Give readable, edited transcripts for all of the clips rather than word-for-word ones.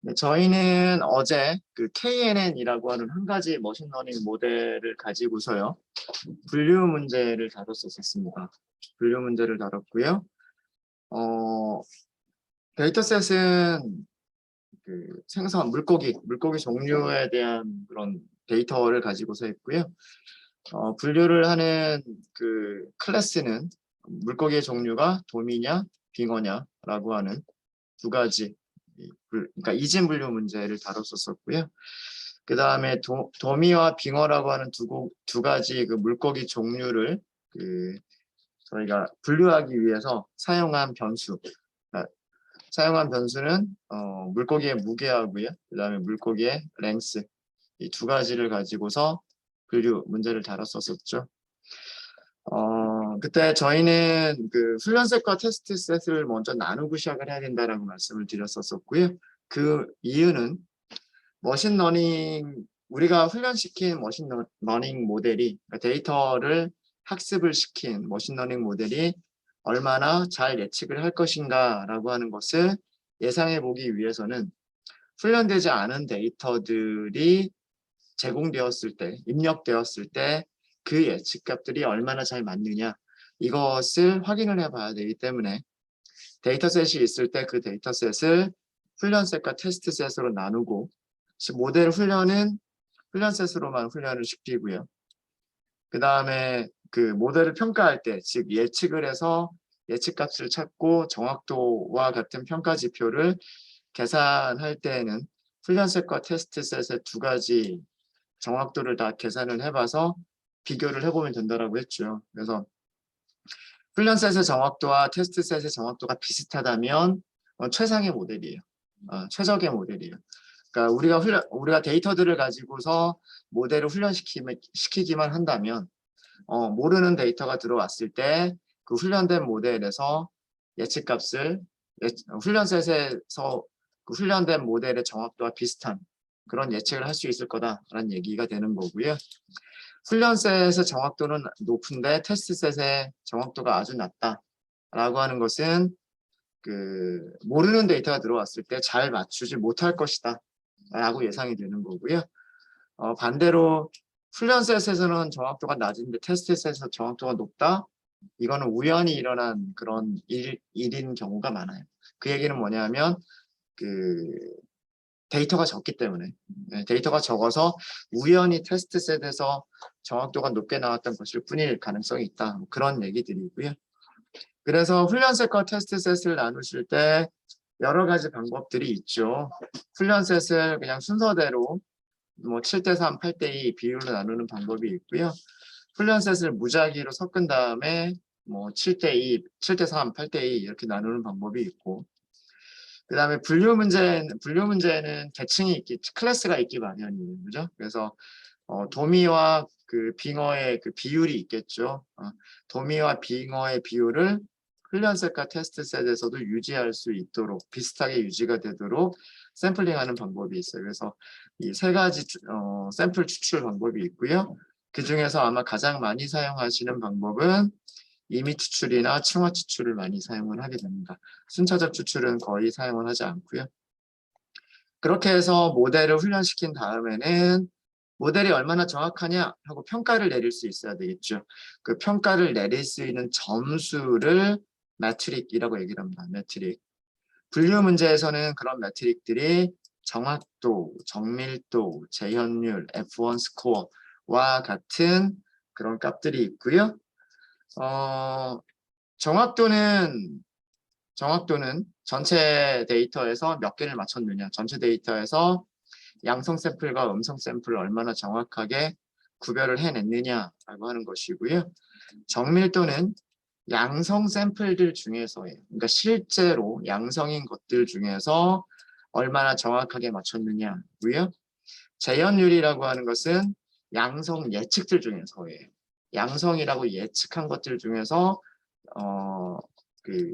네, 저희는 어제 그 KNN이라고 하는 한 가지 머신러닝 모델을 가지고서요. 분류 문제를 다뤘었습니다. 분류 문제를 다뤘고요. 어, 데이터셋은 그 생선, 물고기 종류에 대한 그런 데이터를 가지고서 했고요. 분류를 하는 그 클래스는 물고기의 종류가 도미냐, 빙어냐라고 하는 두 가지, 그러니까 이진 분류 문제를 다뤘었고요. 그 다음에 도미와 빙어라고 하는 두 가지 그 물고기 종류를 그 저희가 분류하기 위해서 사용한 변수. 그러니까 사용한 변수는 물고기의 무게하고요. 그 다음에 물고기의 랭스. 이 두 가지를 가지고서 분류 문제를 다뤘었죠. 그때 저희는 그 훈련셋과 테스트셋을 먼저 나누고 시작을 해야 된다라고 말씀을 드렸었고요. 그 이유는 머신러닝, 우리가 훈련시킨 머신러닝 모델이, 그러니까 데이터를 학습을 시킨 머신러닝 모델이 얼마나 잘 예측을 할 것인가라고 하는 것을 예상해 보기 위해서는 훈련되지 않은 데이터들이 제공되었을 때, 입력되었을 때 그 예측값들이 얼마나 잘 맞느냐, 이것을 확인을 해봐야 되기 때문에 데이터셋이 있을 때 그 데이터셋을 훈련셋과 테스트셋으로 나누고, 모델 훈련은 훈련셋으로만 훈련을 시키고요. 그 다음에 그 모델을 평가할 때, 즉 예측을 해서 예측값을 찾고 정확도와 같은 평가 지표를 계산할 때에는 훈련셋과 테스트셋의 두 가지 정확도를 다 계산을 해봐서 비교를 해보면 된다라고 했죠. 그래서 훈련셋의 정확도와 테스트셋의 정확도가 비슷하다면 최상의 모델이에요. 최적의 모델이에요. 그러니까 우리가 데이터들을 가지고서 모델을 훈련시키기만 한다면 모르는 데이터가 들어왔을 때 그 훈련된 모델에서 예측값을 훈련셋에서 그 훈련된 모델의 정확도와 비슷한 그런 예측을 할 수 있을 거다라는 얘기가 되는 거고요. 훈련셋의 정확도는 높은데 테스트셋의 정확도가 아주 낮다라고 하는 것은 그 모르는 데이터가 들어왔을 때 잘 맞추지 못할 것이다 라고 예상이 되는 거고요. 반대로 훈련셋에서는 정확도가 낮은데 테스트셋에서 정확도가 높다? 이거는 우연히 일어난 그런 일인 경우가 많아요. 그 얘기는 뭐냐면 그 데이터가 적기 때문에, 데이터가 적어서 우연히 테스트셋에서 정확도가 높게 나왔던 것일 뿐일 가능성이 있다. 그런 얘기들이고요. 그래서 훈련셋과 테스트셋을 나누실 때 여러 가지 방법들이 있죠. 훈련셋을 그냥 순서대로 뭐 7대3, 8대2 비율로 나누는 방법이 있고요. 훈련셋을 무작위로 섞은 다음에 뭐 7대2, 7대3, 8대2 이렇게 나누는 방법이 있고, 그 다음에 분류 문제는 클래스가 있기 마련이에요. 그죠? 그래서 도미와 그 빙어의 그 비율이 있겠죠. 도미와 빙어의 비율을 훈련셋과 테스트셋에서도 유지할 수 있도록, 비슷하게 유지가 되도록 샘플링하는 방법이 있어요. 그래서 이 세 가지 샘플 추출 방법이 있고요. 그 중에서 아마 가장 많이 사용하시는 방법은 임의 추출이나 층화 추출을 많이 사용을 하게 됩니다. 순차적 추출은 거의 사용을 하지 않고요. 그렇게 해서 모델을 훈련시킨 다음에는 모델이 얼마나 정확하냐 하고 평가를 내릴 수 있어야 되겠죠. 그 평가를 내릴 수 있는 점수를 매트릭이라고 얘기를 합니다. 매트릭. 분류 문제에서는 그런 매트릭들이 정확도, 정밀도, 재현율, F1 스코어와 같은 그런 값들이 있고요. 정확도는 전체 데이터에서 몇 개를 맞췄느냐, 전체 데이터에서 양성 샘플과 음성 샘플을 얼마나 정확하게 구별을 해냈느냐라고 하는 것이고요. 정밀도는 양성 샘플들 중에서예요. 그러니까 실제로 양성인 것들 중에서 얼마나 정확하게 맞췄느냐고요. 재현율이라고 하는 것은 양성 예측들 중에서예요. 양성이라고 예측한 것들 중에서 그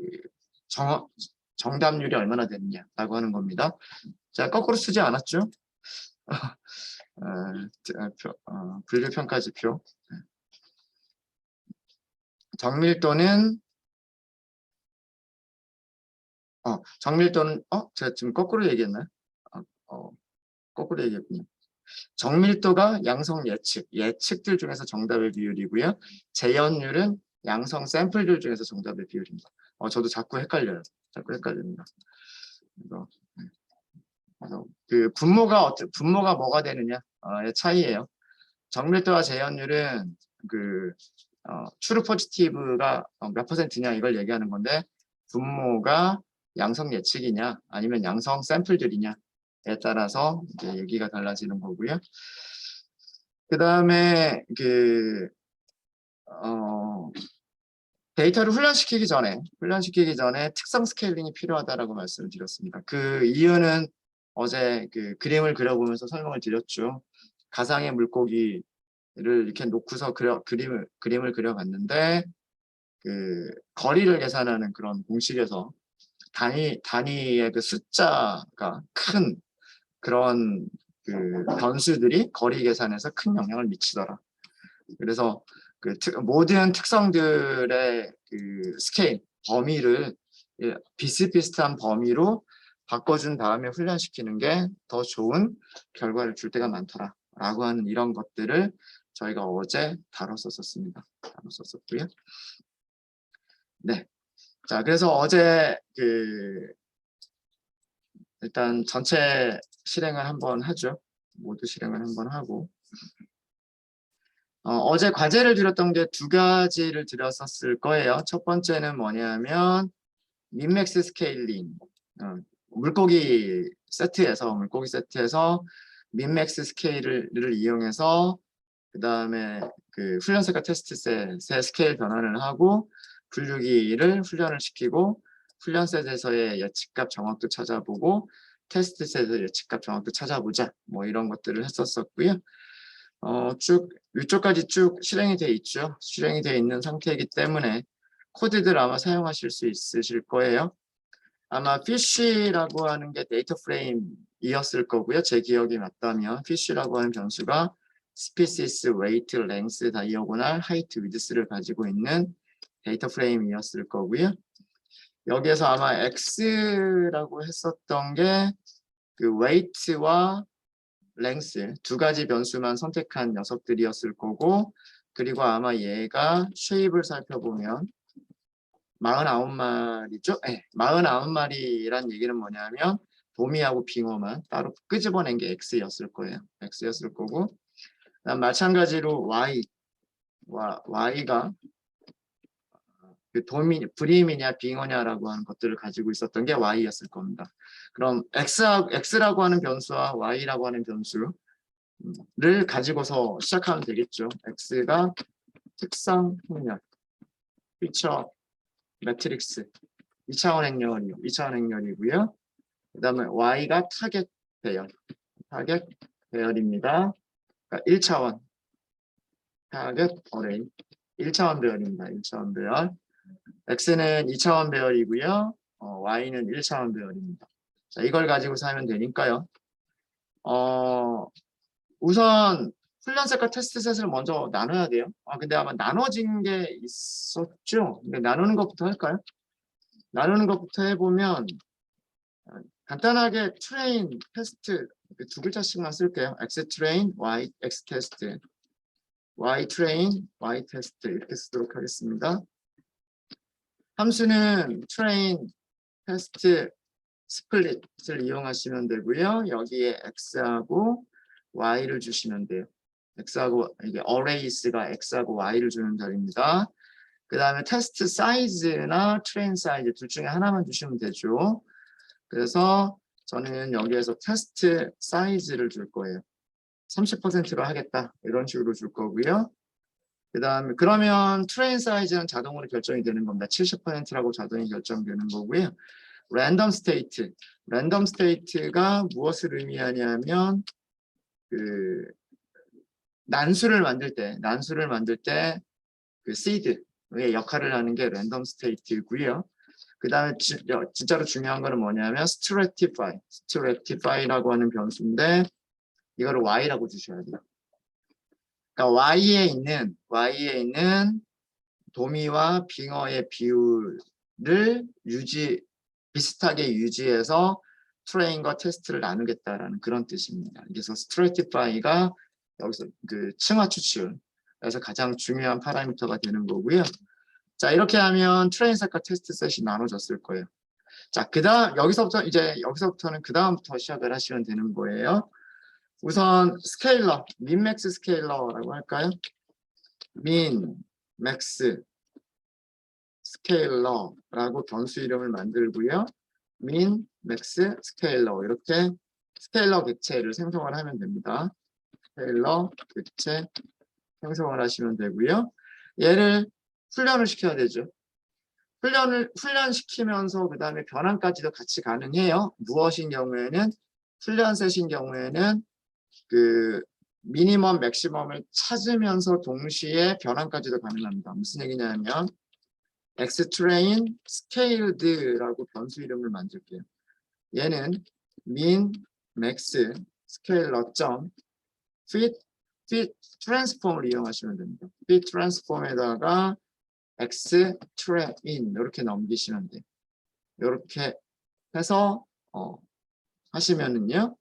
정답률이 얼마나 됐냐라고 하는 겁니다. 자, 거꾸로 쓰지 않았죠? 분류평가 지표. 정밀도는 제가 지금 거꾸로 얘기했나요? 거꾸로 얘기했군요. 정밀도가 양성 예측들 중에서 정답의 비율이고요. 재현율은 양성 샘플들 중에서 정답의 비율입니다. 저도 자꾸 헷갈려요. 자꾸 헷갈립니다. 그래서 그 분모가 뭐가 되느냐의 차이예요. 정밀도와 재현율은 그 트루 포지티브가 몇 퍼센트냐 이걸 얘기하는 건데, 분모가 양성 예측이냐 아니면 양성 샘플들이냐에 따라서 이제 얘기가 달라지는 거고요. 그 다음에 데이터를 훈련시키기 전에 특성 스케일링이 필요하다라고 말씀을 드렸습니다. 그 이유는 어제 그 그림을 그려보면서 설명을 드렸죠. 가상의 물고기를 이렇게 놓고서 그림을 그려봤는데, 그 거리를 계산하는 그런 공식에서 단위의 그 숫자가 큰 그런 그 변수들이 거리 계산에서 큰 영향을 미치더라. 그래서 그 모든 특성들의 그 스케일 범위를 비슷비슷한 범위로 바꿔준 다음에 훈련시키는 게 더 좋은 결과를 줄 때가 많더라 라고 하는 이런 것들을 저희가 어제 다뤘었습니다. 다뤘었고요. 네. 자, 그래서 어제 일단 전체 실행을 한번 하죠. 모두 실행을 한번 하고, 어제 과제를 드렸던 게 두 가지를 드렸었을 거예요. 첫 번째는 뭐냐면 민맥스 스케일링, 물고기 세트에서 민맥스 스케일을 이용해서 그 다음에 그 훈련셋과 테스트셋의 스케일 변환을 하고 분류기를 훈련을 시키고, 훈련셋에서의 예측값 정확도 찾아보고 테스트셋의 예측값 정확도 찾아보자, 뭐 이런 것들을 했었었고요. 쭉 위쪽까지 쭉 실행이 돼 있죠. 실행이 돼 있는 상태이기 때문에 코드들 아마 사용하실 수 있으실 거예요. 아마 fish라고 하는 게 데이터 프레임이었을 거고요. 제 기억이 맞다면 fish라고 하는 변수가 species, weight, length, diagonal, height, width를 가지고 있는 데이터 프레임이었을 거고요. 여기에서 아마 x라고 했었던 게 그 weight와 length 두 가지 변수만 선택한 녀석들이었을 거고, 그리고 아마 얘가 쉐입을 살펴보면 49마리죠? 네, 49마리란 얘기는 뭐냐면 도미하고 빙어만 따로 끄집어낸 게 X였을 거예요. X였을 거고, 마찬가지로 Y가 그 브림이냐 빙어냐라고 하는 것들을 가지고 있었던 게 Y였을 겁니다. 그럼 X라고 하는 변수와 Y라고 하는 변수를 가지고서 시작하면 되겠죠. X가 특성 행렬, 피처 매트릭스, 2차원 행렬이고요. 그 다음에 Y가 타겟 배열입니다. 그러니까 1차원 타겟 어레이, 1차원 배열입니다. 1차원 배열. X는 2차원 배열이고요. Y는 1차원 배열입니다. 자, 이걸 가지고 하면 되니까요. 우선 훈련셋과 테스트셋을 먼저 나눠야 돼요. 근데 아마 나눠진 게 있었죠. 근데 나누는 것부터 할까요? 나누는 것부터 해보면 간단하게 트레인, 테스트 두 글자씩만 쓸게요. X 트레인, Y X 테스트, Y 트레인, Y 테스트 이렇게 쓰도록 하겠습니다. 함수는 트레인, 테스트, 스플릿을 이용하시면 되고요. 여기에 X하고 Y를 주시면 돼요. X하고 이게 arrays가 X하고 Y를 주는 자리입니다. 그 다음에 테스트 사이즈나 트레인 사이즈 둘 중에 하나만 주시면 되죠. 그래서 저는 여기에서 테스트 사이즈를 줄 거예요. 30%로 하겠다 이런 식으로 줄 거고요. 그 다음에 그러면 트레인 사이즈는 자동으로 결정이 되는 겁니다. 70%라고 자동이 결정되는 거고요. 랜덤 스테이트가 무엇을 의미하냐면 그 난수를 만들 때 그 시드의 역할을 하는 게 랜덤 스테이트고요. 그 다음에 진짜로 중요한 거는 뭐냐면 stratify라고 하는 변수인데 이거를 Y라고 주셔야 돼요. 그러니까 Y에 있는 도미와 빙어의 비율을 비슷하게 유지해서 트레인과 테스트를 나누겠다라는 그런 뜻입니다. 그래서 stratify가 여기서 그 층화 추출에서 가장 중요한 파라미터가 되는 거고요. 자, 이렇게 하면 트레인 셋과 테스트 셋이 나눠졌을 거예요. 자, 그다음 여기서부터는 그다음부터 시작을 하시면 되는 거예요. 우선 스케일러, 민맥스 스케일러라고 할까요? 민, 맥스, 스케일러라고 변수 이름을 만들고요. 민, 맥스, 스케일러 이렇게 스케일러 객체를 생성을 하면 됩니다. 스케일러 객체 생성을 하시면 되고요. 얘를 훈련을 시켜야 되죠. 훈련시키면서 그 다음에 변환까지도 같이 가능해요. 무엇인 경우에는 훈련셋인 경우에는 그 미니멈 맥시멈을 찾으면서 동시에 변환까지도 가능합니다. 무슨 얘기냐면 xtrain scaled라고 변수 이름을 만들게요. 얘는 min max scaler fit transform을 이용하시면 됩니다. fit transform에다가 xtrain 이렇게 넘기시면 돼요. 이렇게 해서 하시면은요.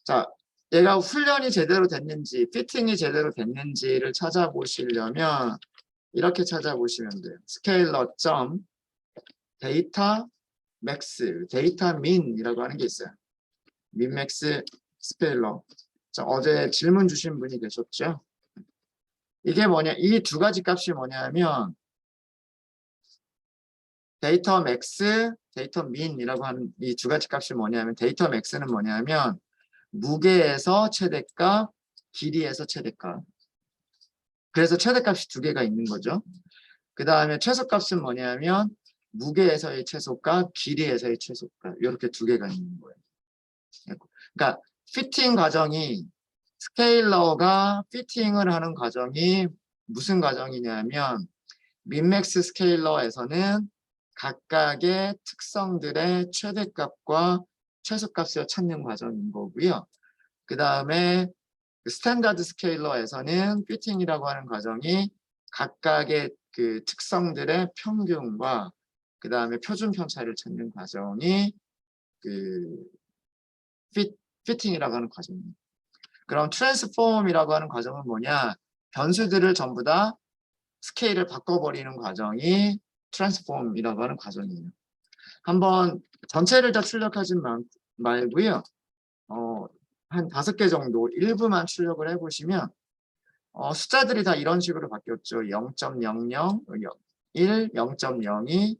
자, 얘가 훈련이 제대로 됐는지, 피팅이 제대로 됐는지를 찾아보시려면 이렇게 찾아보시면 돼요. 스케일러 점 데이터 맥스, 데이터 민이라고 하는 게 있어요. 민맥스 스케일러. 자, 어제 질문 주신 분이 계셨죠? 이게 뭐냐? 이 두 가지 값이 뭐냐면 데이터 맥스, 데이터 민이라고 하는 이 두 가지 값이 뭐냐면 데이터 맥스는 뭐냐면 무게에서 최대값, 길이에서 최대값. 그래서 최대값이 두 개가 있는 거죠. 그 다음에 최소값은 뭐냐면 무게에서의 최소값, 길이에서의 최소값 이렇게 두 개가 있는 거예요. 그러니까 피팅 과정이 스케일러가 피팅을 하는 과정이 무슨 과정이냐면 민맥스 스케일러에서는 각각의 특성들의 최대값과 최소값을 찾는 과정인 거고요. 그 다음에 스탠다드 스케일러에서는 피팅이라고 하는 과정이 각각의 그 특성들의 평균과 그 다음에 표준 편차를 찾는 과정이 그 피팅이라고 하는 과정입니다. 그럼 트랜스폼이라고 하는 과정은 뭐냐? 변수들을 전부 다 스케일을 바꿔버리는 과정이 트랜스폼이라고 하는 과정이에요. 한번 전체를 다 출력하지 말고요. 한 5개 정도 일부만 출력을 해보시면 숫자들이 다 이런 식으로 바뀌었죠. 0.00, 1, 0.02,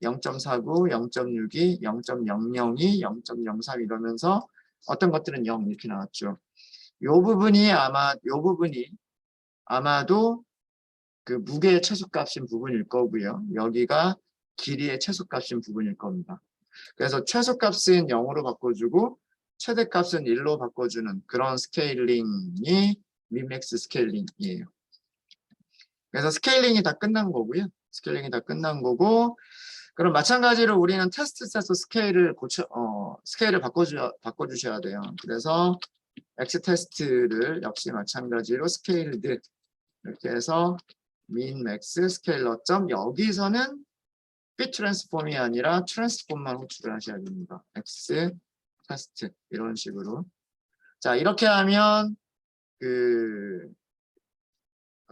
0.49, 0.62, 0.002, 0.03 이러면서 어떤 것들은 0 이렇게 나왔죠. 요 부분이 아마도 그 무게의 최소값인 부분일 거고요. 여기가 길이의 최소값인 부분일 겁니다. 그래서 최소값은 0으로 바꿔주고 최대값은 1로 바꿔주는 그런 스케일링이 민맥스 스케일링이에요. 그래서 스케일링이 다 끝난 거고요. 스케일링이 다 끝난 거고 그럼 마찬가지로 우리는 테스트셋에서 스케일을 바꿔주셔야 돼요. 그래서 X테스트를 역시 마찬가지로 스케일드 이렇게 해서 min, max, 스케일러 점 여기서는 fit 트랜스폼이 아니라 트랜스폼만 호출을 하셔야 됩니다. X 테스트 이런 식으로. 자, 이렇게 하면 그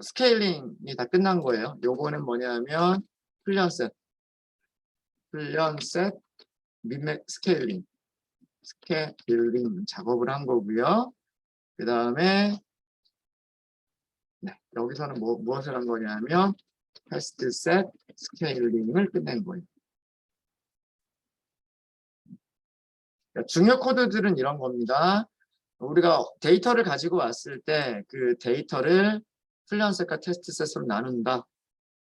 스케일링이 다 끝난 거예요. 요거는 뭐냐면 훈련셋, 민맥 스케일링 작업을 한 거고요. 그 다음에 여기서는 무엇을 한 거냐면 테스트 셋 스케일링을 끝낸 거예요. 중요 코드들은 이런 겁니다. 우리가 데이터를 가지고 왔을 때 그 데이터를 훈련셋과 테스트셋으로 나눈다.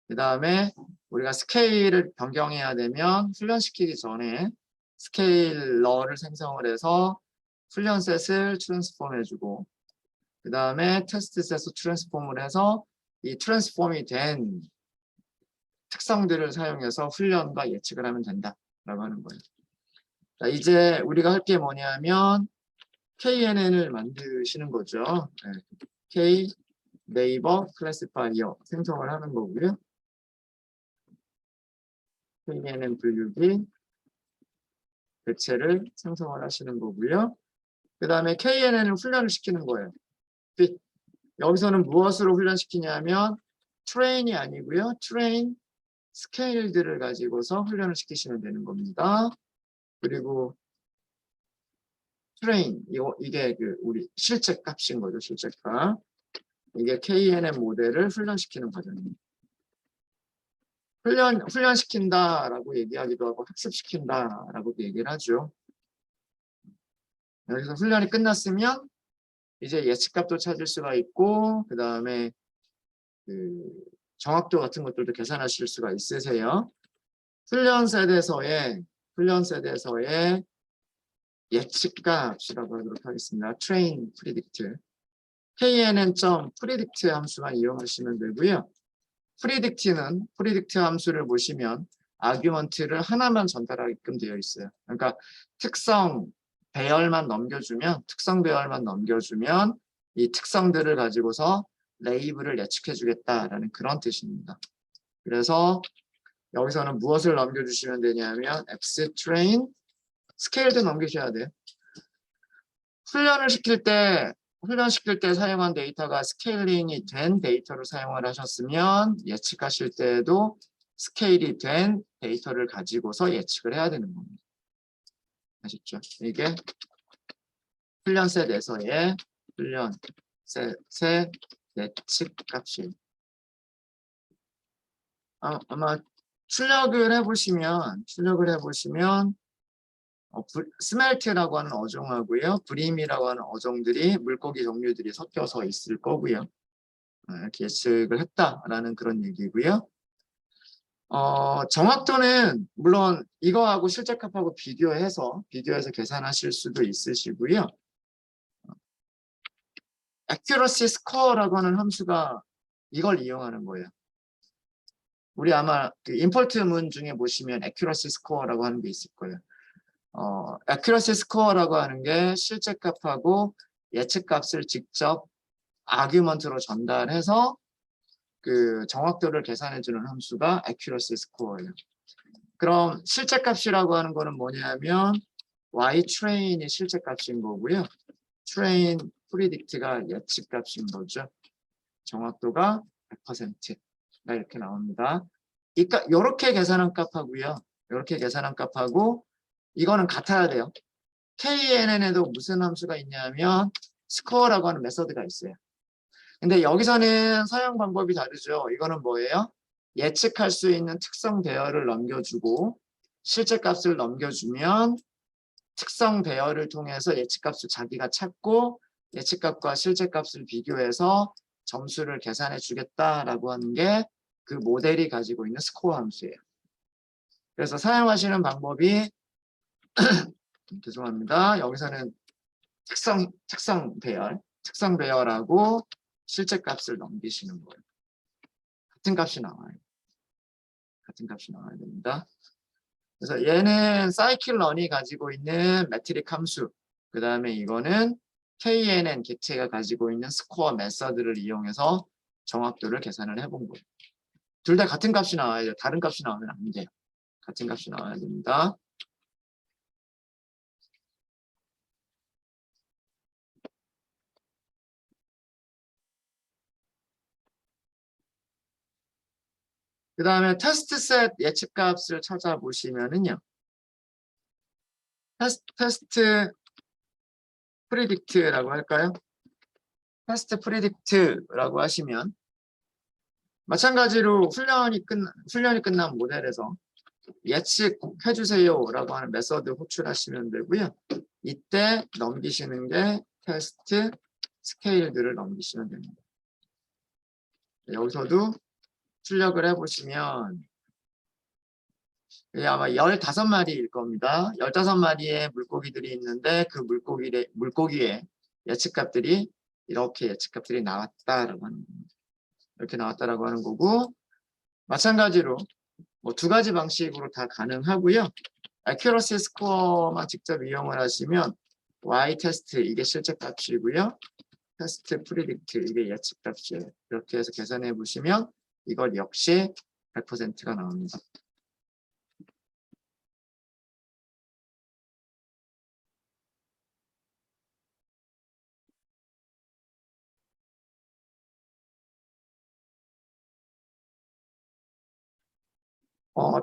그 다음에 우리가 스케일을 변경해야 되면 훈련시키기 전에 스케일러를 생성을 해서 훈련셋을 트랜스폼 해주고 그 다음에 테스트셋을 트랜스폼을 해서 이 트랜스폼이 된 특성들을 사용해서 훈련과 예측을 하면 된다라고 하는 거예요. 자, 이제 우리가 할 게 뭐냐면 KNN을 만드시는 거죠. 네. K 네이버 클래시파이어 생성을 하는 거고요. KNN 분류기 객체를 생성을 하시는 거고요. 그 다음에 KNN을 훈련을 시키는 거예요. fit. 여기서는 무엇으로 훈련시키냐면 train이 아니고요. train 스케일들을 가지고서 훈련을 시키시면 되는 겁니다. 그리고 train 이게 그 우리 실제 값인 거죠. 실제 값. 이게 KNN 모델을 훈련시키는 과정입니다. 훈련시킨다라고 얘기하기도 하고 학습시킨다라고도 얘기를 하죠. 여기서 훈련이 끝났으면 이제 예측값도 찾을 수가 있고 그 다음에 그 정확도 같은 것들도 계산하실 수가 있으세요. 훈련 세대에서의 예측값이라고 하도록 하겠습니다. train predict. knn.predict 함수만 이용하시면 되고요. predict 함수를 보시면 아규먼트를 하나만 전달하게끔 되어 있어요. 그러니까 특성 배열만 넘겨주면 이 특성들을 가지고서 레이블을 예측해 주겠다라는 그런 뜻입니다. 그래서 여기서는 무엇을 넘겨주시면 되냐면 x train 스케일도 넘기셔야 돼요. 훈련시킬 때 사용한 데이터가 스케일링이 된 데이터를 사용을 하셨으면 예측하실 때에도 스케일이 된 데이터를 가지고서 예측을 해야 되는 겁니다. 아셨죠? 이게 훈련셋에서의 훈련셋의 예측 값이 아마 출력을 해보시면 스멜트라고 하는 어종하고요. 브림이라고 하는 어종들이 물고기 종류들이 섞여서 있을 거고요. 이렇게 예측을 했다라는 그런 얘기고요. 정확도는 물론 이거하고 실제값하고 비교해서 계산하실 수도 있으시고요. accuracy score라고 하는 함수가 이걸 이용하는 거예요. 우리 아마 그 임포트문 중에 보시면 accuracy score라고 하는 게 있을 거예요. accuracy score라고 하는 게 실제값하고 예측값을 직접 아규먼트로 전달해서 그 정확도를 계산해주는 함수가 accuracy score예요. 그럼 실제값이라고 하는 거는 뭐냐면 y-train이 실제값인 거고요. train predict가 예측값인 거죠. 정확도가 100%가 이렇게 나옵니다. 이렇게 계산한 값하고요. 이렇게 계산한 값하고 이거는 같아야 돼요. KNN에도 무슨 함수가 있냐면 스코어라고 하는 메서드가 있어요. 근데 여기서는 사용 방법이 다르죠. 이거는 뭐예요? 예측할 수 있는 특성 배열을 넘겨주고 실제값을 넘겨주면 특성 배열을 통해서 예측값을 자기가 찾고 예측값과 실제값을 비교해서 점수를 계산해 주겠다라고 하는 게 그 모델이 가지고 있는 스코어 함수예요. 그래서 사용하시는 방법이 죄송합니다. 여기서는 특성 배열하고 실제값을 넘기시는 거예요. 같은 값이 나와야 됩니다. 그래서 얘는 scikit-learn이 가지고 있는 매트릭 함수, 그 다음에 이거는 KNN 객체가 가지고 있는 스코어 메서드를 이용해서 정확도를 계산을 해본 거예요. 둘 다 같은 값이 나와야 돼요. 다른 값이 나오면 안 돼요. 같은 값이 나와야 됩니다. 그 다음에 테스트셋 예측값을 찾아보시면은요. 테스트 프리딕트라고 할까요? 테스트 프리딕트라고 하시면 마찬가지로 훈련이 끝난 모델에서 예측해 주세요라고 하는 메서드 호출하시면 되고요. 이때 넘기시는 게 테스트 스케일들을 넘기시면 됩니다. 여기서도 출력을 해보시면 아마 15마리일 겁니다. 15마리의 물고기들이 있는데 그 물고기의 예측값들이 이렇게 예측값들이 나왔다라고 하는 겁니다. 이렇게 나왔다라고 하는 거고 마찬가지로 뭐 두 가지 방식으로 다 가능하고요. accuracy score만 직접 이용을 하시면 y 테스트 이게 실제값이고요. 테스트 프리딕트 이게 예측값이에요. 이렇게 해서 계산해 보시면 이걸 역시 100%가 나옵니다.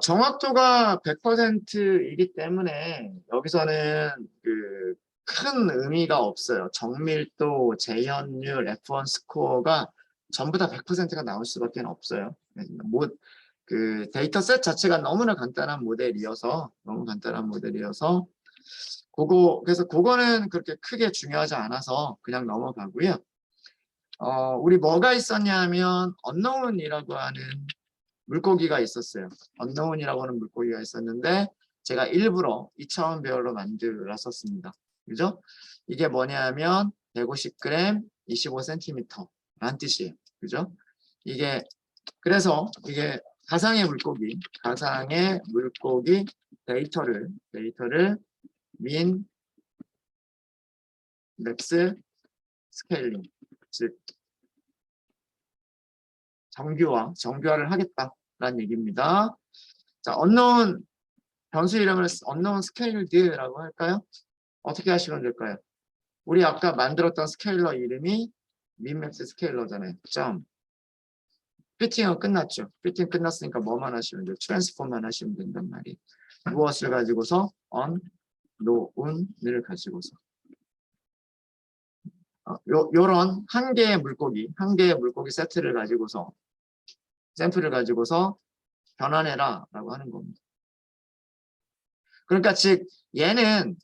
정확도가 100%이기 때문에 여기서는 그 큰 의미가 없어요. 정밀도, 재현율, F1 스코어가 전부 다 100%가 나올 수밖에 없어요. 그 데이터셋 자체가 너무 간단한 모델이어서 그래서 그거는 그렇게 크게 중요하지 않아서 그냥 넘어가고요. 우리 뭐가 있었냐면 unknown이라고 하는 물고기가 있었어요. unknown이라고 하는 물고기가 있었는데 제가 일부러 2차원 배열로 만들었었습니다. 그죠? 이게 뭐냐면 150g, 25cm 라는 뜻이에요. 그죠? 그래서 이게 가상의 물고기 데이터를 민, 맥스, 스케일링, 즉 정교화를 하겠다라는 얘기입니다. 자, unknown 변수 이름을 unknown scaled라고 할까요? 어떻게 하시면 될까요? 우리 아까 만들었던 스케일러 이름이 민맥스 스케일러잖아요. 피팅은 끝났죠. 피팅 끝났으니까 뭐만 하시면 돼요? 트랜스폼만 하시면 된단 말이에요. 무엇을 가지고서? unknown을 가지고서. 요런 한 개의 물고기 세트를 가지고서 샘플을 가지고서 변환해라 라고 하는 겁니다. 그러니까 즉 얘는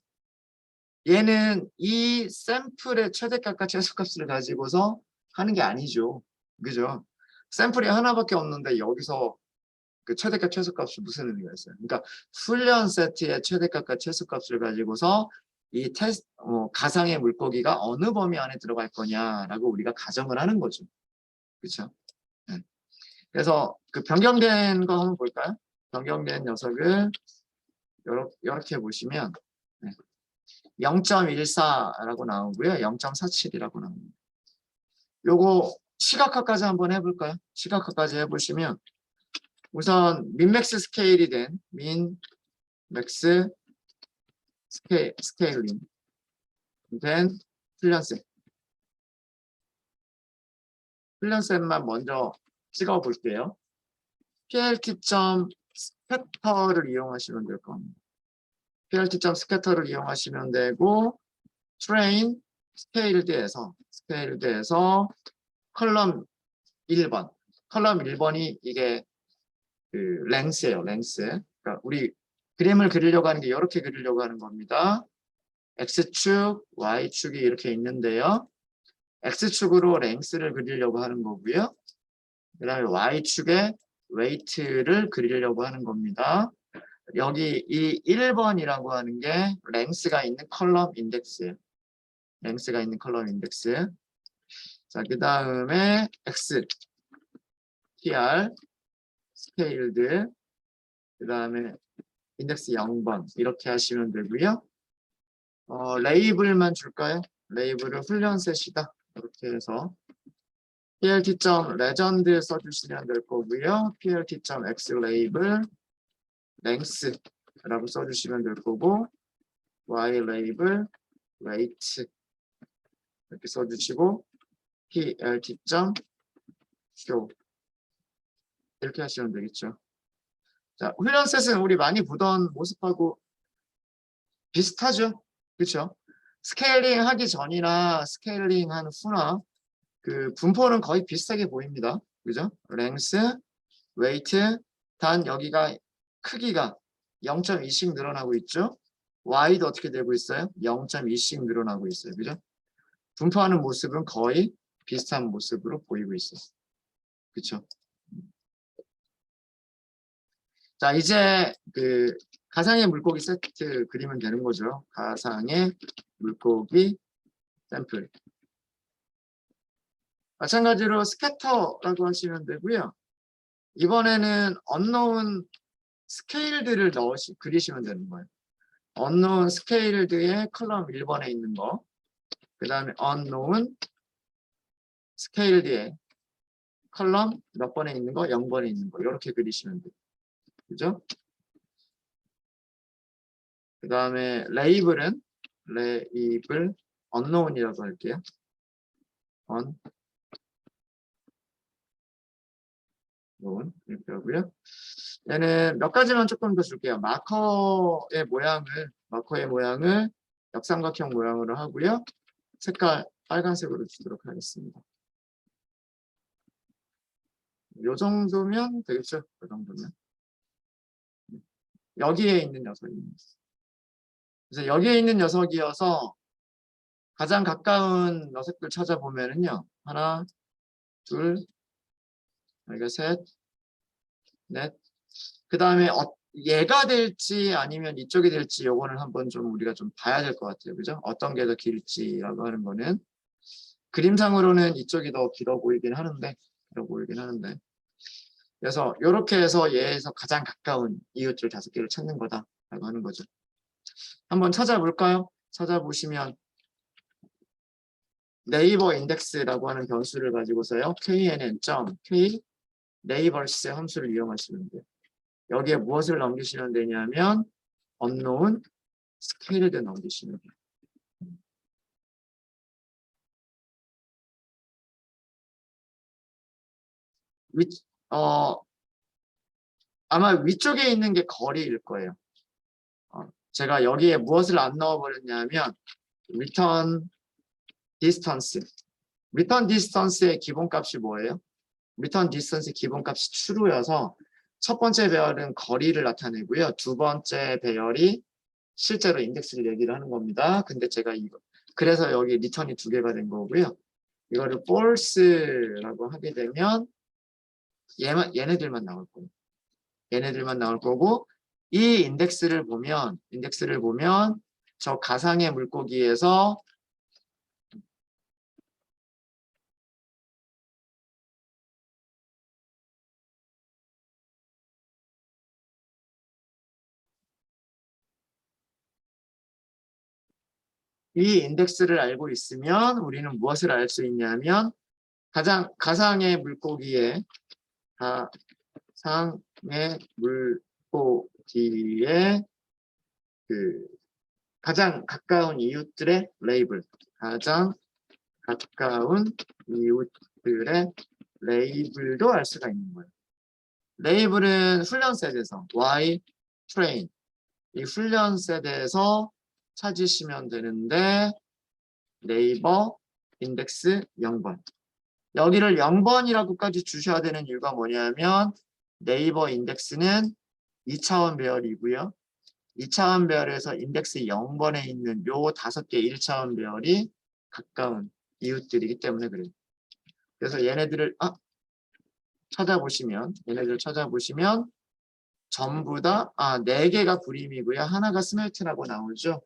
이 샘플의 최대값과 최소값을 가지고서 하는 게 아니죠. 그죠? 샘플이 하나밖에 없는데 여기서 그 최대값 최소값이 무슨 의미가 있어요? 그러니까 훈련 세트의 최대값과 최소값을 가지고서 이 가상의 물고기가 어느 범위 안에 들어갈 거냐라고 우리가 가정을 하는 거죠. 그렇죠? 네. 그래서 그 변경된 거 한번 볼까요? 변경된 녀석을 이렇게 보시면 0.14라고 나오고요. 0.47이라고 나옵니다. 요거 시각화까지 한번 해볼까요? 시각화까지 해보시면 우선 민맥스 스케일이 된 민맥스 스케일링 된 훈련셋만 먼저 찍어 볼게요. plt.scatter를 이용하시면 될 겁니다. plt.scatter를 이용하시면 되고 train scaled 에서 컬럼 1번. 컬럼 1번이 이게 그 랭스예요. 랭스. 그러니까 우리 그림을 그리려고 하는 게 이렇게 그리려고 하는 겁니다. X축, Y축이 이렇게 있는데요. X축으로 랭스를 그리려고 하는 거고요. 그 다음에 Y축에 웨이트를 그리려고 하는 겁니다. 여기 이 1번이라고 하는 게 랭스가 있는 컬럼 인덱스예요. 랭스가 있는 컬럼 인덱스. 자, 그 다음에 X, TR, 스케일드, 그 다음에 인덱스 0번 이렇게 하시면 되고요. 레이블만 줄까요? 레이블을 훈련셋이다. 이렇게 해서 plt.legend 써주시면 될 거고요. plt.xLabel length라고 써주시면 될 거고 ylabel weight 이렇게 써주시고 plt.show 이렇게 하시면 되겠죠. 자, 훈련셋은 우리 많이 보던 모습하고 비슷하죠. 그렇죠? 스케일링 하기 전이나 스케일링 한 후나 그 분포는 거의 비슷하게 보입니다. 그죠? length, weight, 단 여기가 크기가 0.2씩 늘어나고 있죠. y도 어떻게 되고 있어요? 0.2씩 늘어나고 있어요. 그죠? 분포하는 모습은 거의 비슷한 모습으로 보이고 있어요. 그렇죠? 자, 이제 그 가상의 물고기 세트 그리면 되는 거죠. 가상의 물고기 샘플. 마찬가지로 스캐터라고 하시면 되고요. 이번에는 unknown 스케일드를 그리시면 되는 거예요. unknown 스케일드의 컬럼 1번에 있는 거. 그 다음에 unknown 스케일드의 컬럼 몇 번에 있는 거? 0번에 있는 거. 이렇게 그리시면 돼요. 그죠? 그 다음에 레이블은 레이블 unknown이라고 할게요. unknown 이렇게 하고요. 얘는 몇 가지만 조금 더 줄게요. 마커의 모양을 역삼각형 모양으로 하고요. 색깔 빨간색으로 주도록 하겠습니다. 요 정도면 되겠죠? 요 정도면. 여기에 있는 녀석입니다. 그래서 여기에 있는 녀석이어서 가장 가까운 녀석들 찾아보면은요. 하나, 둘, 여기가 셋, 넷. 그 다음에 얘가 될지 아니면 이쪽이 될지 요거는 한번 좀 우리가 좀 봐야 될 것 같아요. 그죠? 어떤 게 더 길지라고 하는 거는 그림상으로는 이쪽이 더 길어 보이긴 하는데 그래서 이렇게 해서 얘에서 가장 가까운 이웃들 5개를 찾는 거다라고 하는 거죠. 한번 찾아볼까요? 찾아보시면 네이버 인덱스라고 하는 변수를 가지고서요. knn.k 네이버스 함수를 이용하시면 돼요. 여기에 무엇을 넘기시면 되냐면 unknown scaled 넘기시면 돼요. 아마 위쪽에 있는 게 거리일 거예요. 제가 여기에 무엇을 안 넣어버렸냐면 return distance. return distance의 기본값이 뭐예요? return distance의 기본값이 true여서 첫 번째 배열은 거리를 나타내고요. 두 번째 배열이 실제로 인덱스를 얘기를 하는 겁니다. 근데 제가 그래서 여기 return이 2개가 된 거고요. 이거를 false라고 하게 되면 얘네들만 나올 거예요. 얘네들만 나올 거고 이 인덱스를 보면 저 가상의 물고기에서 이 인덱스를 알고 있으면 우리는 무엇을 알 수 있냐면 가상의 물고기의 그 가장 가까운 이웃들의 레이블, 가장 가까운 이웃들의 레이블도 알 수가 있는 거예요. 레이블은 훈련셋에서 Y train 이 훈련셋에서 찾으시면 되는데 네이버 인덱스 0번 여기를 0번이라고까지 주셔야 되는 이유가 뭐냐면 네이버 인덱스는 2차원 배열이고요. 2차원 배열에서 인덱스 0번에 있는 요 5개 1차원 배열이 가까운 이웃들이기 때문에 그래요. 그래서 얘네들을 찾아보시면 전부 다 4개가 불임이고요. 하나가 스멜트라고 나오죠.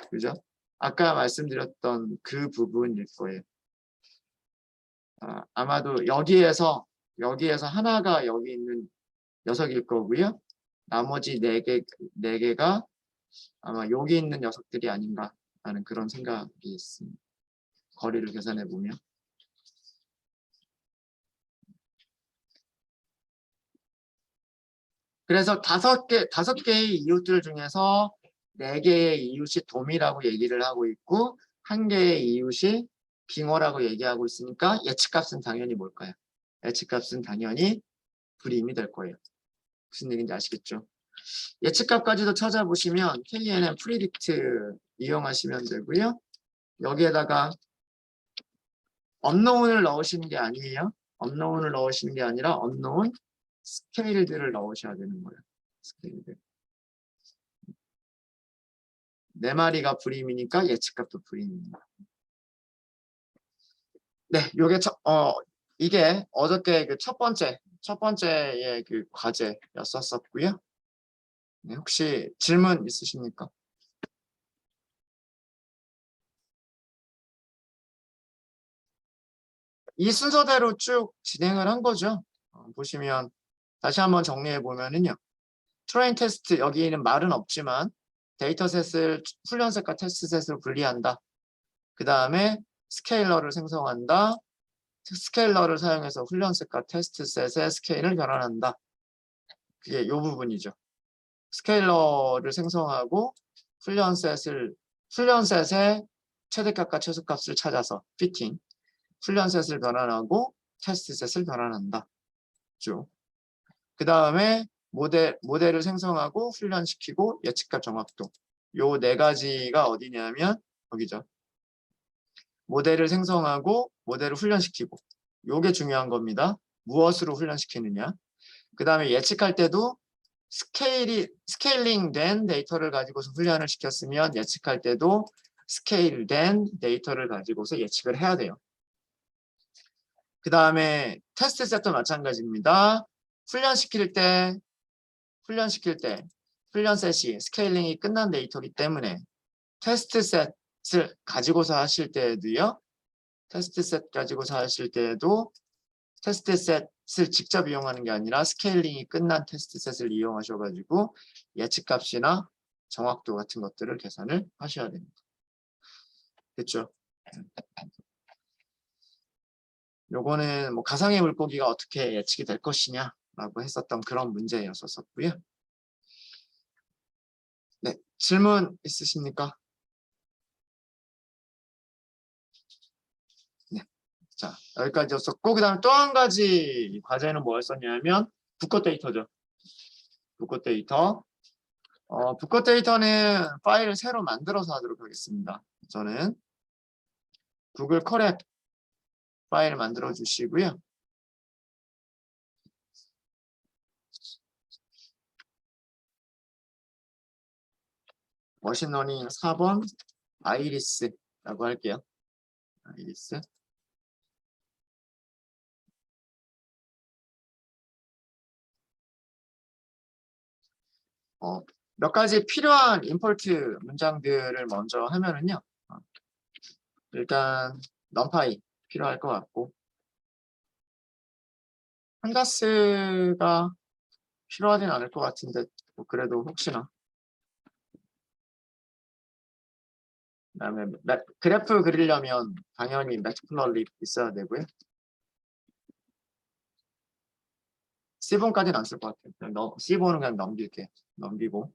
그죠? 아까 말씀드렸던 그 부분일 거예요. 아마도 여기에서 하나가 여기 있는 녀석일 거고요. 나머지 4개가 아마 여기 있는 녀석들이 아닌가 하는 그런 생각이 있습니다. 거리를 계산해 보면. 그래서 5개의 이웃들 중에서 4개의 이웃이 돔이라고 얘기를 하고 있고 1개의 이웃이 빙어라고 얘기하고 있으니까 예측값은 당연히 뭘까요? 예측값은 당연히 불임이 될 거예요. 무슨 얘기인지 아시겠죠? 예측값까지도 찾아보시면 KNN 프리딕트 이용하시면 되고요. 여기에다가 unknown을 넣으시는 게 아니에요. unknown을 넣으시는 게 아니라 unknown 스케일들을 넣으셔야 되는 거예요. 스케일들. 4마리가 불임이니까 예측값도 불임입니다. 네, 이게 어저께 그 첫 번째의 그 과제였었고요. 네, 혹시 질문 있으십니까? 이 순서대로 쭉 진행을 한 거죠. 보시면 다시 한번 정리해 보면은요. 트레인 테스트 여기에는 말은 없지만 데이터셋을 훈련셋과 테스트셋으로 분리한다. 그 다음에 스케일러를 생성한다. 스케일러를 사용해서 훈련셋과 테스트셋의 스케일을 변환한다. 그게 이 부분이죠. 스케일러를 생성하고 훈련셋의 최대값과 최소값을 찾아서 피팅, 훈련셋을 변환하고 테스트셋을 변환한다. 쭉. 그 다음에 모델을 생성하고 훈련시키고 예측값 정확도. 요 네 가지가 어디냐면 여기죠. 모델을 생성하고 모델을 훈련시키고. 요게 중요한 겁니다. 무엇으로 훈련시키느냐. 그 다음에 예측할 때도 스케일링 된 데이터를 가지고서 훈련을 시켰으면 예측할 때도 스케일된 데이터를 가지고서 예측을 해야 돼요. 그 다음에 테스트 셋도 마찬가지입니다. 훈련시킬 때 훈련 셋이 스케일링이 끝난 데이터이기 때문에 테스트 셋을 가지고서 하실 때에도요. 테스트 셋 가지고서 하실 때에도 테스트 셋을 직접 이용하는 게 아니라 스케일링이 끝난 테스트 셋을 이용하셔가지고 예측값이나 정확도 같은 것들을 계산을 하셔야 됩니다. 됐죠? 요거는 뭐 가상의 물고기가 어떻게 예측이 될 것이냐라고 했었던 그런 문제였었고요. 네, 질문 있으십니까? 네, 자 여기까지였었고 그 다음에 또 한 가지 과제는 뭐였었냐면 북컷 데이터죠. 북컷 데이터. 북컷 데이터는 파일을 새로 만들어서 하도록 하겠습니다. 저는 구글 컬앱 파일 만들어 주시고요. 머신러닝 4번 아이리스라고 할게요. 아이리스. 몇 가지 필요한 임포트 문장들을 먼저 하면은요. 일단 넘파이 필요할 것 같고 판다스가 필요하진 않을 것 같은데 뭐 그래도 혹시나. 그다음에 그래프 그리려면 당연히 매트플러리 있어야 되고요. C본까지는 안 쓸 것 같아요. 그냥 C본은 그냥 넘기고.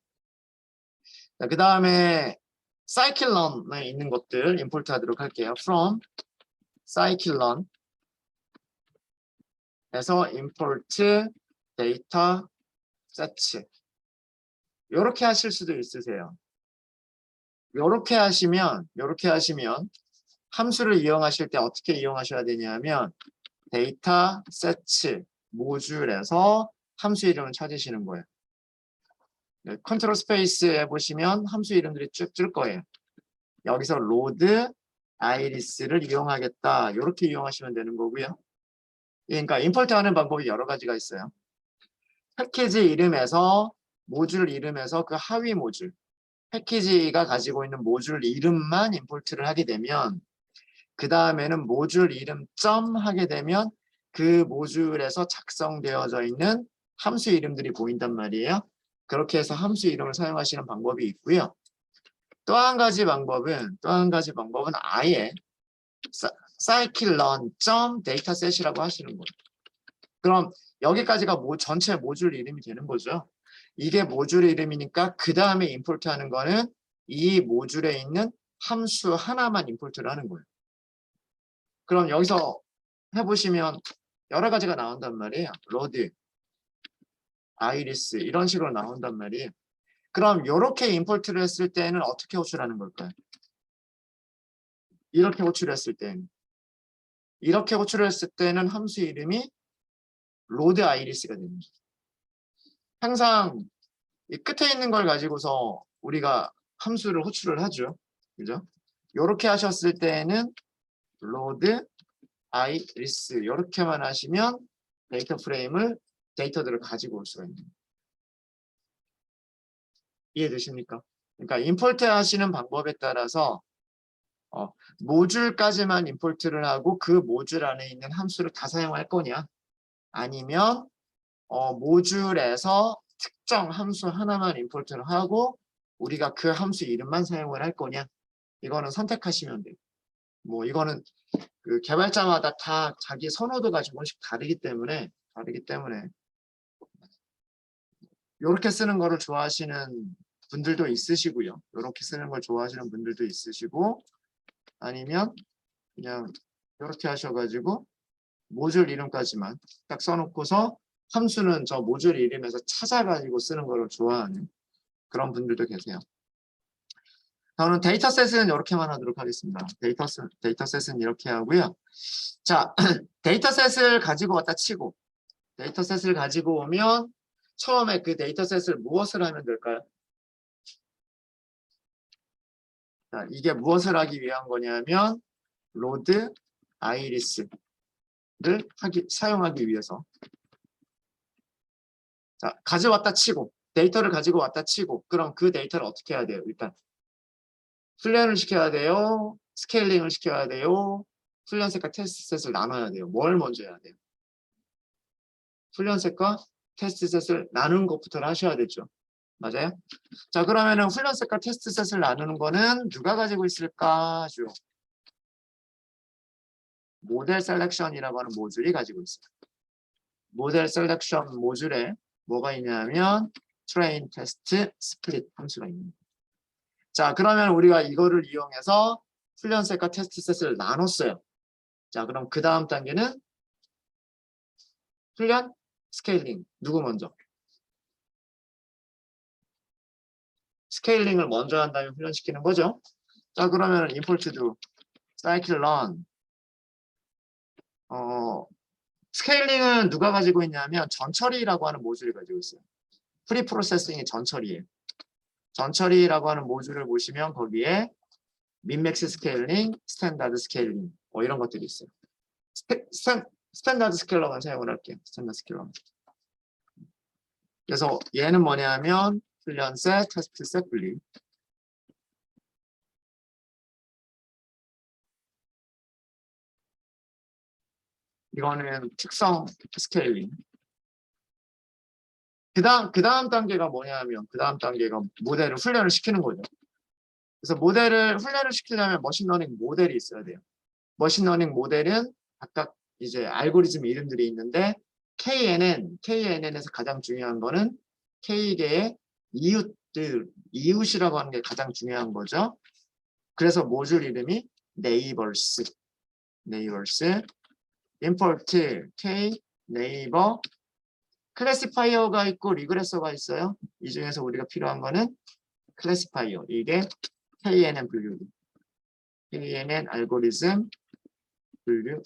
그 다음에 scikit-learn에 있는 것들 임포트 하도록 할게요. from scikit-learn 에서 import data sets 요렇게 하실 수도 있으세요. 요렇게 하시면 함수를 이용하실 때 어떻게 이용하셔야 되냐면 데이터 세트 모듈에서 함수 이름을 찾으시는 거예요. 네, 컨트롤 스페이스에 보시면 함수 이름들이 쭉 뜰 거예요. 여기서 로드 아이리스를 이용하겠다. 이렇게 이용하시면 되는 거고요. 그러니까 임포트 하는 방법이 여러 가지가 있어요. 패키지 이름에서 모듈 이름에서 그 하위 모듈 패키지가 가지고 있는 모듈 이름만 임포트를 하게 되면 그 다음에는 모듈 이름 점 하게 되면 그 모듈에서 작성되어져 있는 함수 이름들이 보인단 말이에요. 그렇게 해서 함수 이름을 사용하시는 방법이 있고요. 또 한 가지 방법은 아예 scikit-learn.dataset이라고 하시는 거예요. 그럼 여기까지가 전체 모듈 이름이 되는 거죠. 이게 모듈 이름이니까 그 다음에 임포트하는 거는 이 모듈에 있는 함수 하나만 임포트를 하는 거예요. 그럼 여기서 해보시면 여러 가지가 나온단 말이에요. 로드, 아이리스 이런 식으로 나온단 말이에요. 그럼 이렇게 임포트를 했을 때는 어떻게 호출하는 걸까요? 이렇게 호출했을 때는 함수 이름이 로드 아이리스가 됩니다. 항상 이 끝에 있는 걸 가지고서 우리가 함수를 호출을 하죠. 그죠? 이렇게 하셨을 때는 로드 아이리스 이렇게만 하시면 데이터 프레임을 데이터들을 가지고 올 수가 있는 거예요. 이해되십니까? 그러니까 임포트 하시는 방법에 따라서 모듈까지만 임포트를 하고 그 모듈 안에 있는 함수를 다 사용할 거냐 아니면 모듈에서 특정 함수 하나만 임포트를 하고 우리가 그 함수 이름만 사용을 할 거냐 이거는 선택하시면 돼요. 뭐 이거는 그 개발자마다 다 자기 선호도가 조금씩 다르기 때문에 이렇게 쓰는 거를 좋아하시는 분들도 있으시고요. 이렇게 쓰는 걸 좋아하시는 분들도 있으시고 아니면 그냥 이렇게 하셔가지고 모듈 이름까지만 딱 써놓고서 함수는 저 모듈 이름에서 찾아가지고 쓰는 거를 좋아하는 그런 분들도 계세요. 저는 데이터셋은 이렇게만 하도록 하겠습니다. 데이터셋은 이렇게 하고요. 자, 데이터셋을 가지고 왔다 치고 데이터셋을 가지고 오면 처음에 그 데이터셋을 무엇을 하면 될까요? 자, 이게 무엇을 하기 위한 거냐면 로드 아이리스를 사용하기 위해서 자, 가져왔다 치고 데이터를 가지고 왔다 치고 그럼 그 데이터를 어떻게 해야 돼요? 일단 훈련을 시켜야 돼요. 스케일링을 시켜야 돼요. 훈련셋과 테스트셋을 나눠야 돼요. 뭘 먼저 해야 돼요? 훈련셋과 테스트셋을 나누는 것부터 하셔야 되죠. 맞아요? 자, 그러면은 훈련셋과 테스트셋을 나누는 거는 누가 가지고 있을까죠? 모델 셀렉션이라고 하는 모듈이 가지고 있어요. 모델 셀렉션 모듈에 뭐가 있냐면 train, test, split 함수가 있습니다. 자, 그러면 우리가 이거를 이용해서 훈련셋과 테스트셋을 나눴어요. 자, 그럼 그 다음 단계는 훈련, 스케일링. 누구 먼저? 스케일링을 먼저 한 다음에 훈련시키는 거죠. 자, 그러면 import do, cycle run. 스케일링은 누가 가지고 있냐면 전처리라고 하는 모듈을 가지고 있어요. 프리 프로세싱이 전처리예요. 전처리라고 하는 모듈을 보시면 거기에 민맥스 스케일링, 스탠다드 스케일링 뭐 이런 것들이 있어요. 스탠다드 스케일러만 사용을 할게요. 스탠다드 스케일러. 그래서 얘는 뭐냐면 훈련셋, 테스트셋 분리. 이거는 특성 스케일링. 그 다음 단계가 뭐냐면 그 다음 단계가 모델을 훈련을 시키는 거죠. 그래서 모델을 훈련을 시키려면 머신러닝 모델이 있어야 돼요. 머신러닝 모델은 각각 이제 알고리즘 이름들이 있는데 KNN에서 가장 중요한 거는 K개의 이웃이라고 하는 게 가장 중요한 거죠. 그래서 모듈 이름이 네이버스, import K 네이버 클래시파이어가 있고 리그레서가 있어요. 이 중에서 우리가 필요한 거는 클래시파이어. 이게 KNN 분류. KNN 알고리즘 분류.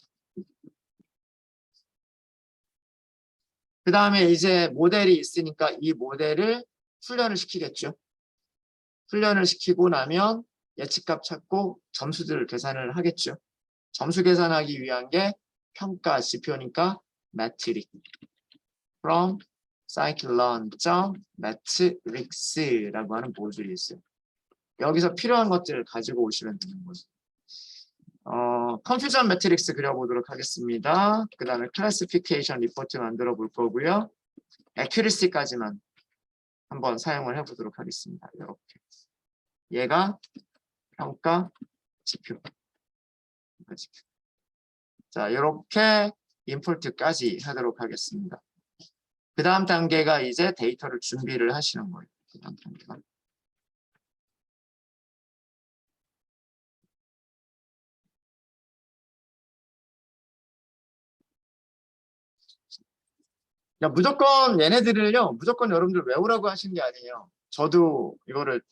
그 다음에 이제 모델이 있으니까 이 모델을 훈련을 시키겠죠. 훈련을 시키고 나면 예측값 찾고 점수들을 계산을 하겠죠. 점수 계산하기 위한 게 평가 지표니까 metric from scikit-learn.matrix라고 하는 모듈이 있어요. 여기서 필요한 것들을 가지고 오시면 되는 거죠. 컨퓨전 매트릭스 그려보도록 하겠습니다. 그 다음에 클래시피케이션 리포트 만들어 볼 거고요. 애큐리시까지만 한번 사용을 해보도록 하겠습니다. 이렇게 얘가 평가 지표. 자, 이렇게 임포트까지 하도록 하겠습니다. 그 다음 단계가 이제 데이터를 준비를 하시는 거예요. 그 다음 단계가. 야, 무조건 얘네들을요, 무조건 여러분들 외우라고 하신 게 아니에요. 저도 이거를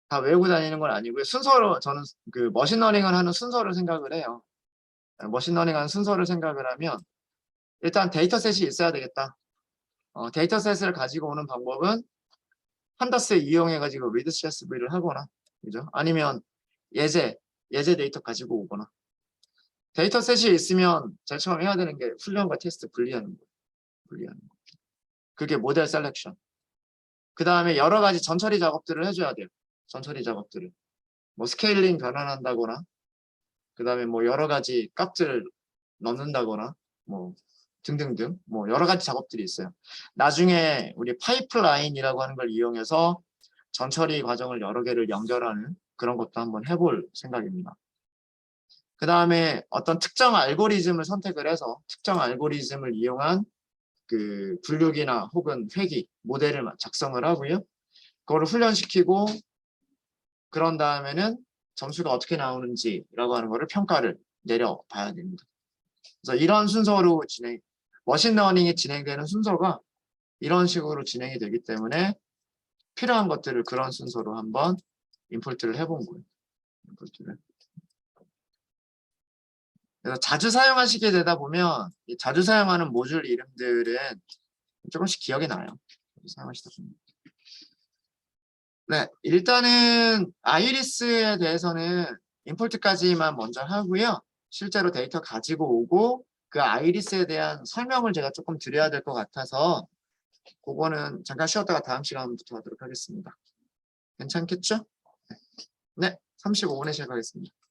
다 외우고 다니는 건 아니고요. 순서로, 저는 그 머신러닝을 하는 순서를 생각을 해요. 머신러닝 하는 순서를 생각을 하면, 일단 데이터셋이 있어야 되겠다. 데이터셋을 가지고 오는 방법은 판다스 이용해가지고 리드 CSV를 하거나, 그죠? 아니면 예제 데이터 가지고 오거나. 데이터셋이 있으면 제일 처음 해야 되는 게 훈련과 테스트 분리하는 거예요. 그게 모델 셀렉션. 그 다음에 여러 가지 전처리 작업들을 해줘야 돼요. 전처리 작업들을. 뭐 스케일링 변환한다거나, 그 다음에 뭐 여러 가지 값들을 넣는다거나, 뭐 등등등, 뭐 여러 가지 작업들이 있어요. 나중에 우리 파이프라인이라고 하는 걸 이용해서 전처리 과정을 여러 개를 연결하는 그런 것도 한번 해볼 생각입니다. 그 다음에 어떤 특정 알고리즘을 선택을 해서 특정 알고리즘을 이용한 그 분류기나 혹은 회기 모델을 작성을 하고요. 그거를 훈련시키고 그런 다음에는 점수가 어떻게 나오는지라고 하는 거를 평가를 내려봐야 됩니다. 그래서 이런 순서로 머신러닝이 진행되는 순서가 이런 식으로 진행이 되기 때문에 필요한 것들을 그런 순서로 한번 임포트를 해본 거예요. 임포트를. 그래서 자주 사용하시게 되다 보면 이 자주 사용하는 모듈 이름들은 조금씩 기억이 나요. 사용하시다 보면. 네, 일단은 아이리스에 대해서는 임포트까지만 먼저 하고요. 실제로 데이터 가지고 오고 그 아이리스에 대한 설명을 제가 조금 드려야 될 것 같아서 그거는 잠깐 쉬었다가 다음 시간부터 하도록 하겠습니다. 괜찮겠죠? 네, 35분에 시작하겠습니다.